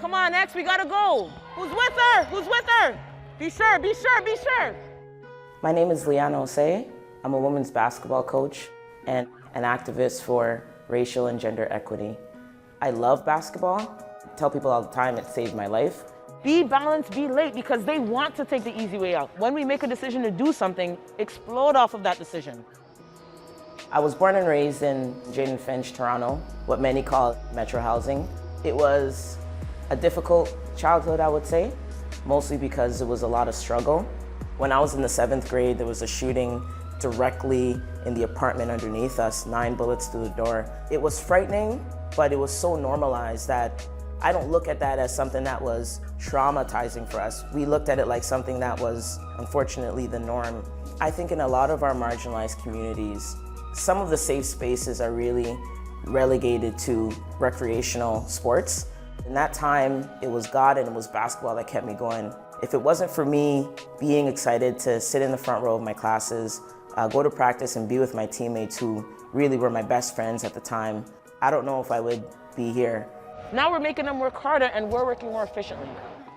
Come on, X, we gotta go. Who's with her? Who's with her? Be sure, be sure, be sure. My name is Anna Osei. I'm a women's basketball coach and an activist for racial and gender equity. I love basketball. I tell people all the time it saved my life. Be balanced, be late, because they want to take the easy way out. When we make a decision to do something, explode off of that decision. I was born and raised in Jane Finch, Toronto, what many call metro housing. It was a difficult childhood, I would say, mostly because it was a lot of struggle. When I was in the 7th grade, there was a shooting directly in the apartment underneath us, 9 bullets through the door. It was frightening, but it was so normalized that I don't look at that as something that was traumatizing for us. We looked at it like something that was, unfortunately, the norm. I think in a lot of our marginalized communities, some of the safe spaces are really relegated to recreational sports. In that time, it was God and it was basketball that kept me going. If it wasn't for me being excited to sit in the front row of my classes, go to practice and be with my teammates who really were my best friends at the time, I don't know if I would be here. Now we're making them work harder and we're working more efficiently.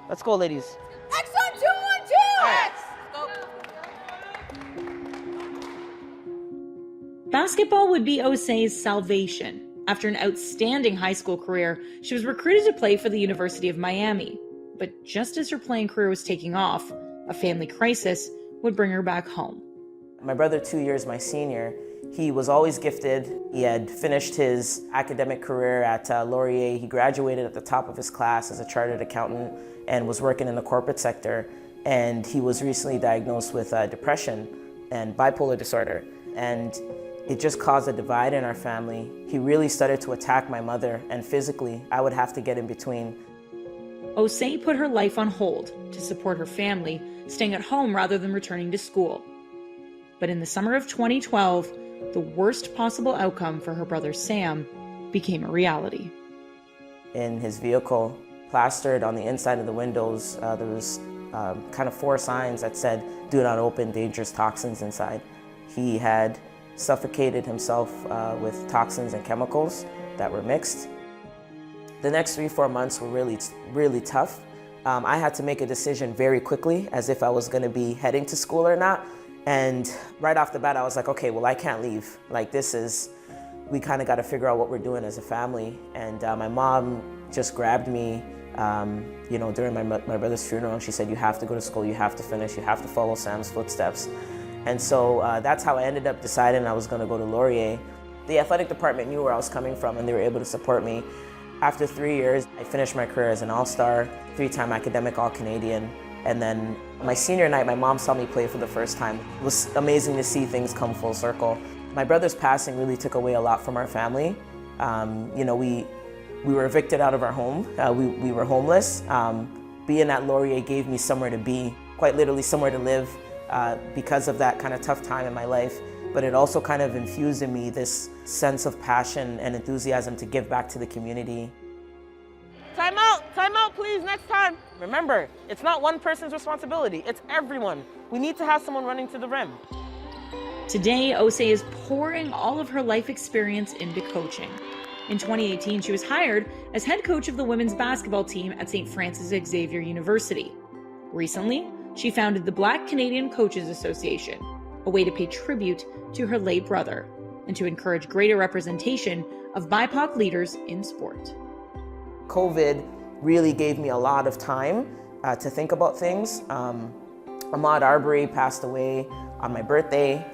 Let's go, ladies. X on 2 on 2! X! Basketball would be Osei's salvation. After an outstanding high school career, she was recruited to play for the University of Miami. But just as her playing career was taking off, a family crisis would bring her back home. My brother, 2 years my senior, he was always gifted. He had finished his academic career at Laurier. He graduated at the top of his class as a chartered accountant and was working in the corporate sector. And he was recently diagnosed with depression and bipolar disorder. And it just caused a divide in our family. He really started to attack my mother, and physically, I would have to get in between. Osei put her life on hold to support her family, staying at home rather than returning to school. But in the summer of 2012, the worst possible outcome for her brother Sam became a reality. In his vehicle, plastered on the inside of the windows, there was kind of 4 signs that said, "Do not open, dangerous toxins inside." He had suffocated himself with toxins and chemicals that were mixed. The next 3-4 months were really tough. I had to make a decision very quickly as if I was gonna be heading to school or not. And right off the bat, I was like, okay, well, I can't leave. Like we kind of got to figure out what we're doing as a family. And my mom just grabbed me, during my brother's funeral, and she said, you have to go to school, you have to finish, you have to follow Sam's footsteps. And so that's how I ended up deciding I was going to go to Laurier. The athletic department knew where I was coming from, and they were able to support me. After 3 years, I finished my career as an all-star, 3-time academic all-Canadian. And then my senior night, my mom saw me play for the first time. It was amazing to see things come full circle. My brother's passing really took away a lot from our family. We were evicted out of our home. We were homeless. Being at Laurier gave me somewhere to be, quite literally somewhere to live because of that kind of tough time in my life. But it also kind of infused in me this sense of passion and enthusiasm to give back to the community. Time out, please, next time. Remember, it's not one person's responsibility, it's everyone. We need to have someone running to the rim. Today, Osei is pouring all of her life experience into coaching. In 2018, she was hired as head coach of the women's basketball team at St. Francis Xavier University. Recently, she founded the Black Canadian Coaches Association, a way to pay tribute to her late brother and to encourage greater representation of BIPOC leaders in sport. COVID really gave me a lot of time to think about things. Ahmaud Arbery passed away on my birthday.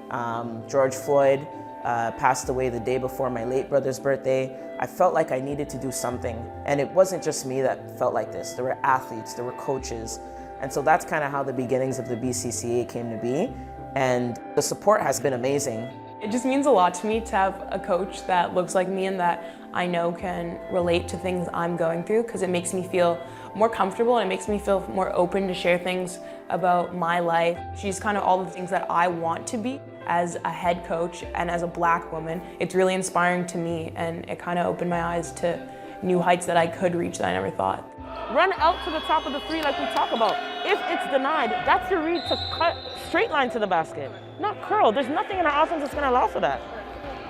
George Floyd passed away the day before my late brother's birthday. I felt like I needed to do something. And it wasn't just me that felt like this. There were athletes, there were coaches. And so that's kind of how the beginnings of the BCCA came to be. And the support has been amazing. It just means a lot to me to have a coach that looks like me and that I know can relate to things I'm going through, because it makes me feel more comfortable and it makes me feel more open to share things about my life. She's kind of all the things that I want to be as a head coach and as a Black woman. It's really inspiring to me, and it kind of opened my eyes to new heights that I could reach that I never thought. Run out to the top of the three like we talk about. If it's denied, that's your read to cut straight line to the basket, not curl. There's nothing in our offense that's gonna allow for that.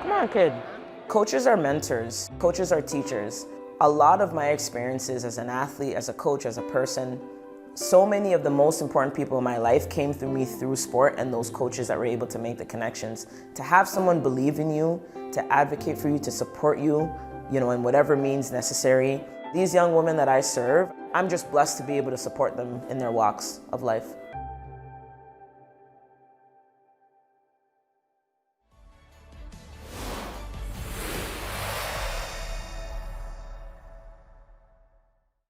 Come on, kid. Coaches are mentors, coaches are teachers. A lot of my experiences as an athlete, as a coach, as a person, so many of the most important people in my life came through me through sport and those coaches that were able to make the connections. To have someone believe in you, to advocate for you, to support you, in whatever means necessary. These young women that I serve, I'm just blessed to be able to support them in their walks of life.